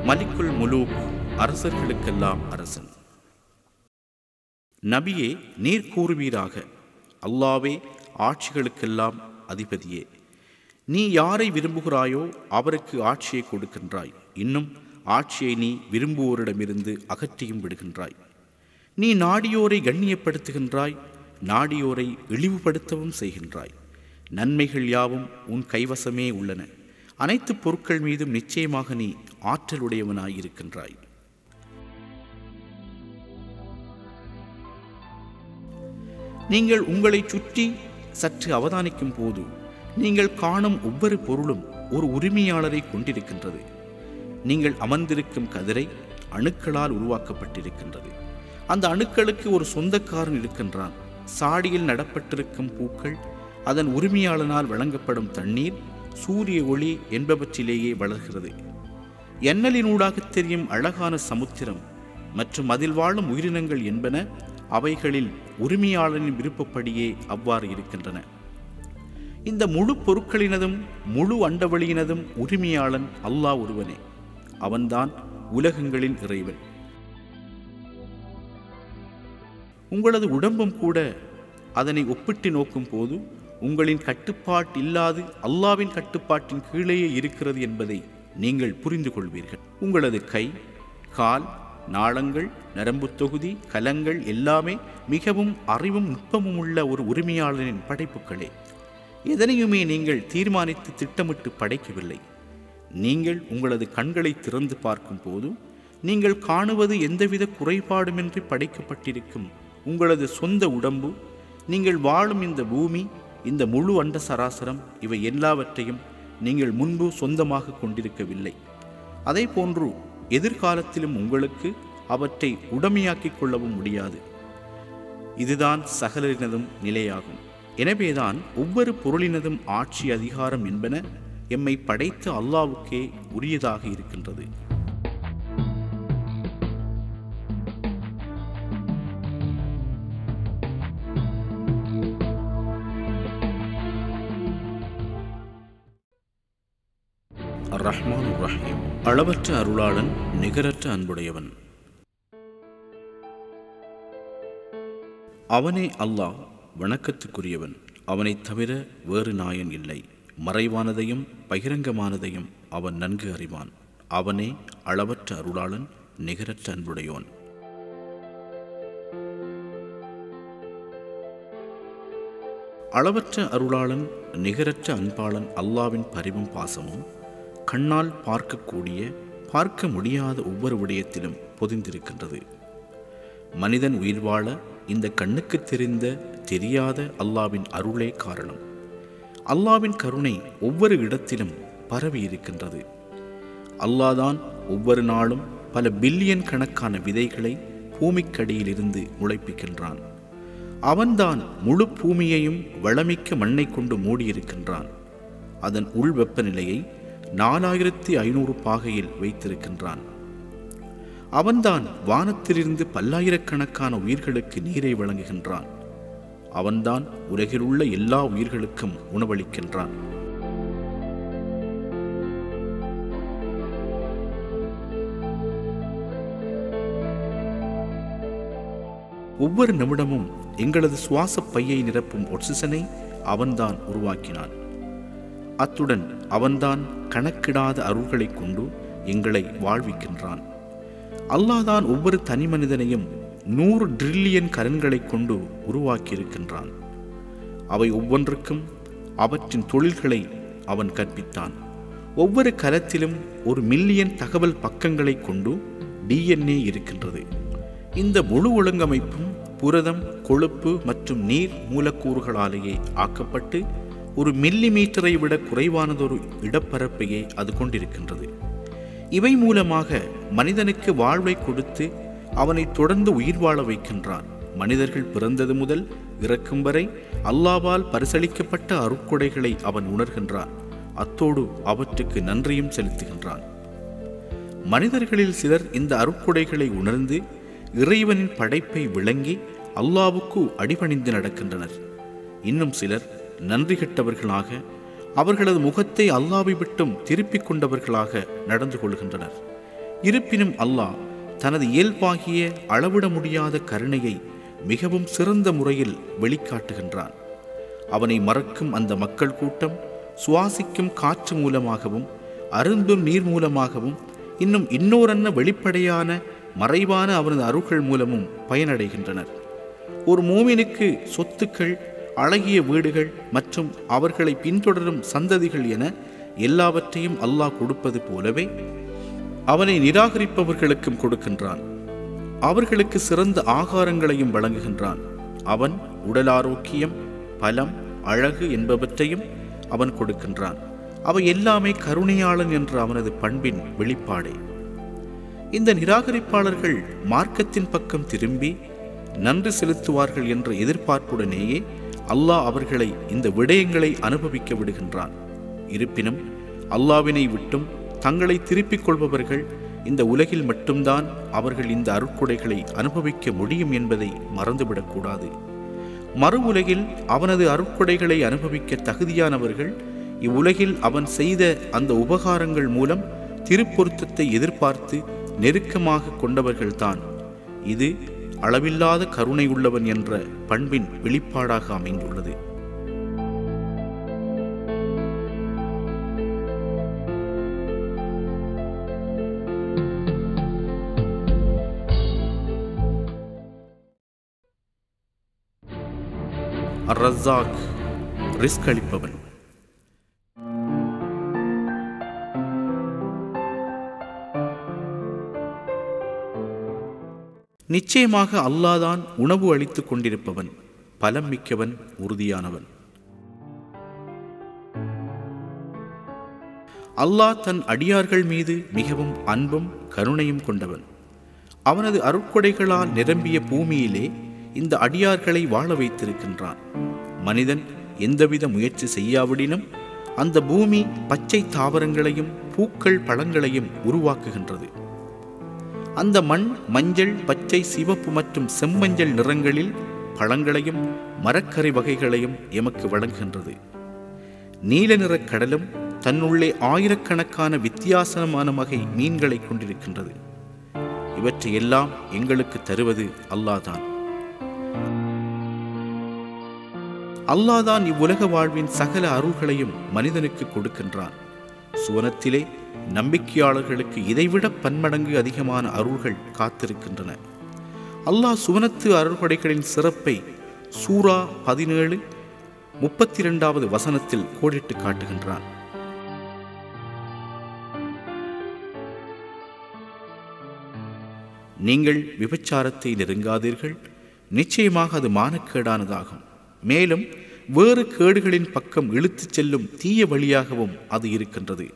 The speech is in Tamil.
மலிக்குல் முலூக், அரசர்களுக்கெல்லாம் அரசன். நபியே, நீர் கூறுவீராக, அல்லாவே ஆட்சிகளுக்கெல்லாம் அதிபதியே, நீ யாரை விரும்புகிறாயோ அவருக்கு ஆட்சியை கொடுக்கின்றாய். இன்னும் ஆட்சியை நீ விரும்புவோரிடமிருந்து அகற்றியும் விடுகின்றாய். நீ நாடியோரை கண்ணியப்படுத்துகின்றாய், நாடியோரை இழிவுபடுத்தவும் செய்கின்றாய். நன்மைகள் யாவும் உன் கைவசமே உள்ளன. அனைத்து பொருட்கள் மீதும் நிச்சயமாக நீ ஆற்றலுடையவனாயிருக்கின்றாய். நீங்கள் உங்களை சுற்றி சற்று அவதானிக்கும் போது நீங்கள் காணும் ஒவ்வொரு பொருளும் ஒரு உரிமையாளரை கொண்டிருக்கின்றது. நீங்கள் அமர்ந்திருக்கும் கதிரை அணுக்களால் உருவாக்கப்பட்டிருக்கின்றது. அந்த அணுக்களுக்கு ஒரு சொந்தக்காரன் இருக்கின்றான். சாடியில் நடப்பட்டிருக்கும் பூக்கள், அதன் உரிமையாளனால் வழங்கப்படும் தண்ணீர், சூரிய ஒளி என்பவற்றிலேயே வளர்கிறது. எண்ணலினூடாக தெரியும் அழகான சமுத்திரம் மற்றும் அதில் வாழும் உயிரினங்கள் என்பன அவைகளில் உரிமையாளனின் விருப்பப்படியே அவ்வாறு இருக்கின்றன. இந்த முழு பொருட்களினதும் முழு அண்டவெளியினதும் உரிமையாளன் அல்லாஹ் ஒருவனே. அவன்தான் உலகங்களின் இறைவன். உங்களது உடம்பும் கூட அதனை ஒப்பிட்டு நோக்கும் போது உங்களின் கட்டுப்பாட்டு இல்லாது அல்லாவின் கட்டுப்பாட்டின் கீழேயே இருக்கிறது என்பதை நீங்கள் புரிந்து கொள்வீர்கள். உங்களது கை, கால், நாளங்கள், நரம்பு தொகுதி, கலங்கள் எல்லாமே மிகவும் அறிவும் நுட்பமும் உள்ள ஒரு உரிமையாளனின் படைப்புகளே. எதனையுமே நீங்கள் தீர்மானித்து திட்டமிட்டு படைக்கவில்லை. நீங்கள் உங்களது கண்களை திறந்து பார்க்கும் போது நீங்கள் காணுவது எந்தவித குறைபாடுமின்றி படைக்கப்பட்டிருக்கும் உங்களது சொந்த உடம்பு, நீங்கள் வாழும் இந்த பூமி, இந்த முழு அண்ட சராசரம், இவை எல்லாவற்றையும் நீங்கள் முன்பு சொந்தமாக கொண்டிருக்கவில்லை. அதே போன்று எதிர்காலத்திலும் உங்களுக்கு அவற்றை உடமையாக்கிக் கொள்ளவும் முடியாது. இதுதான் சகலரினதும் நிலையாகும். எனவேதான் ஒவ்வொரு பொருளினதும் ஆட்சி, அதிகாரம் என்பன எம்மை படைத்த அல்லாவுக்கே உரியதாக இருக்கின்றது. ரஹ்மான் ரஹீம், அளவற்ற அருளாளன், நிகரற்ற அன்புடையவன். அவனே அல்லாஹ், வணக்கத்துக்குரியவன். அவனைத் தவிர வேறு நாயன் இல்லை. மறைவானதையும் பகிரங்கமானதையும் அவன் நன்கு அறிவான். அவனே அளவற்ற அருளாளன், நிகரற்ற அன்புடையோன். அளவற்ற அருளாளன், நிகரற்ற அன்பாளன் அல்லாவின் பரிவும் பாசமும் கண்ணால் பார்க்கக்கூடிய, பார்க்க முடியாத ஒவ்வொரு விடயத்திலும் பொதிந்திருக்கின்றது. மனிதன் உயிர் வாழ இந்த கண்ணுக்கு தெரியாத அல்லாவின் அருளே காரணம். அல்லாவின் கருணை ஒவ்வொரு இடத்திலும் பரவி இருக்கின்றது. அல்லாதான் ஒவ்வொரு நாளும் பல பில்லியன் கணக்கான விதைகளை பூமிக்கடியிலிருந்து முளைப்பிக்கின்றான். அவன்தான் முழு பூமியையும் வளமிக்க மண்ணை கொண்டு மூடியிருக்கின்றான். அதன் உள் வெப்பநிலையை 4500 பாகையில் வைத்திருக்கின்றான். அவன்தான் வானத்திலிருந்து பல்லாயிரக்கணக்கான உயிர்களுக்கு நீரை வழங்குகின்றான். அவன்தான் உலகில் உள்ள எல்லா உயிர்களுக்கும் உணவளிக்கின்றான். ஒவ்வொரு நிமிடமும் எங்களது சுவாச பையை நிரப்பும் ஆக்சிஜனை அவன்தான் உருவாக்கினான். அத்துடன் அவன்தான் கணக்கிடாத அருள்களை கொண்டு எங்களை வாழ்விக்கின்றான். அல்லாஹ்தான் ஒவ்வொரு தனி மனிதனையும் 100 ட்ரில்லியன் கரன்களை கொண்டு உருவாக்கியிருக்கின்றான். அவை ஒவ்வொன்றுக்கும் அவற்றின் தொழில்களை அவன் கற்பித்தான். ஒவ்வொரு கரத்திலும் 1 மில்லியன் தகவல் பக்கங்களை கொண்டு DNA இருக்கின்றது. இந்த முழு ஒழுங்கமைப்பும் புரதம், கொழுப்பு மற்றும் நீர் மூலக்கூறுகளாலேயே ஆக்கப்பட்டு 1 மில்லிமீட்டரை விட குறைவானதொரு இடப்பரப்பையே அது கொண்டிருக்கின்றது. இவை மூலமாக மனிதனுக்கு வாழ்வை கொடுத்து அவனை தொடர்ந்து உயிர் வாழ வைக்கின்றான். மனிதர்கள் பிறந்தது முதல் இறக்கும் வரை அல்லாஹ்வால் பரிசளிக்கப்பட்ட அருட்கொடைகளை அவன் உணர்கின்றான். அத்தோடு அவற்றுக்கு நன்றியும் செலுத்துகின்றான். மனிதர்களில் சிலர் இந்த அருட்கொடைகளை உணர்ந்து இறைவனின் படைப்பை விளங்கி அல்லாஹ்வுக்கு அடிபணிந்து நடக்கின்றனர். இன்னும் சிலர் நன்றி கெட்டவர்களாக, அவர்களது முகத்தை அல்லாஹ்வை விட்டும் திருப்பிக் கொண்டவர்களாக நடந்து கொள்கின்றனர். இருப்பினும் அல்லாஹ் தனது இயல்பாகிய அளவிட முடியாத கருணையை மிகவும் சிறந்த முறையில் வெளிக்காட்டுகின்றான். அவனை மறக்கும் அந்த மக்கள் கூட்டம் சுவாசிக்கும் காற்று மூலமாகவும் அருந்தும் நீர் மூலமாகவும் இன்னொரன்ன வெளிப்படையான மறைவான அவனது அருள்கள் மூலமும் பயனடைகின்றனர். ஒரு மூமினுக்கு சொத்துக்கள், அழகிய வீடுகள் மற்றும் அவர்களை பின்தொடரும் சந்ததிகள் என எல்லாவற்றையும் அல்லாஹ் கொடுப்பது போலவே அவனை நிராகரிப்பவர்களுக்கும் கொடுக்கின்றான். அவர்களுக்கு சிறந்த ஆகாரங்களையும் வழங்குகின்றான். அவன் உடல் ஆரோக்கியம், பலம், அழகு என்பவற்றையும் அவன் கொடுக்கின்றான். அவை எல்லாமே கருணையாளன் என்ற அவனது பண்பின் வெளிப்பாடே. இந்த நிராகரிப்பாளர்கள் மார்க்கத்தின் பக்கம் திரும்பி நன்றி செலுத்துவார்கள் என்ற எதிர்பார்ப்புடனேயே அல்லாஹ் அவர்களை இந்த விடயங்களை அனுபவிக்க விடுகின்றான். இருப்பினும் அல்லாஹ்வினை விட்டும் தங்களை திருப்பிக் கொள்பவர்கள் இந்த உலகில் மட்டும்தான் அவர்கள் இந்த அருட்கொடைகளை அனுபவிக்க முடியும் என்பதை மறந்துவிடக்கூடாது. மறு உலகில் அவனது அருட்கொடைகளை அனுபவிக்க தகுதியானவர்கள் இவ்வுலகில் அவன் செய்த அந்த உபகாரங்கள் மூலம் திருப்பொருத்தத்தை எதிர்பார்த்து நெருக்கமாக கொண்டவர்கள்தான். இது அளவில்லாத கருணை உள்ளவன் என்ற பண்பின் வெளிப்பாடாக அமைந்துள்ளது. அர்-ரஸாக், ரிஸ்க் அளிப்பவன். நிச்சயமாக அல்லாஹ்தான் உணவு அளித்துக் கொண்டிருப்பவன், பலம் மிக்கவன், உறுதியானவன். அல்லாஹ் தன் அடியார்கள் மீது மிகவும் அன்பும் கருணையும் கொண்டவன். அவனது அருட்கொடைகளால் நிரம்பிய பூமியிலே இந்த அடியார்களை வாழ வைத்திருக்கின்றான். மனிதன் எந்தவித முயற்சி செய்யாவிடினும் அந்த பூமி பச்சை தாவரங்களையும் பூக்கள் பழங்களையும் உருவாக்குகின்றது. அந்த மண் மஞ்சள், பச்சை, சிவப்பு மற்றும் செம்மஞ்சள் நிறங்களில் பழங்களையும் மரக்கறி வகைகளையும் எமக்கு வழங்குகின்றது. நீல நிற கடலும் தன்னுள்ளே ஆயிரக்கணக்கான வித்தியாசமான வகை மீன்களை கொண்டிருக்கின்றது. இவற்றையெல்லாம் எங்களுக்கு தருவது அல்லாஹ்தான். அல்லாஹ்தான் இவ்வுலக வாழ்வின் சகல அருள்களையும் மனிதனுக்கு கொடுக்கின்றான். சுவனத்திலே நம்பிக்கையாளர்களுக்கு இதைவிட பன்மடங்கு அதிகமான அருள்கள் காத்திருக்கின்றன. அல்லாஹ் சுவனத்து அருள்கொடைகளின் சிறப்பை சூரா 17:32 வசனத்தில் கோடிட்டு காட்டுகின்றான். நீங்கள் விபச்சாரத்தை நெருங்காதீர்கள், நிச்சயமாக அது மானக்கேடானதாகும். மேலும் வேறு கேடுகளின் பக்கம் இழுத்துச் செல்லும் தீய வழியாகவும் அது இருக்கின்றது.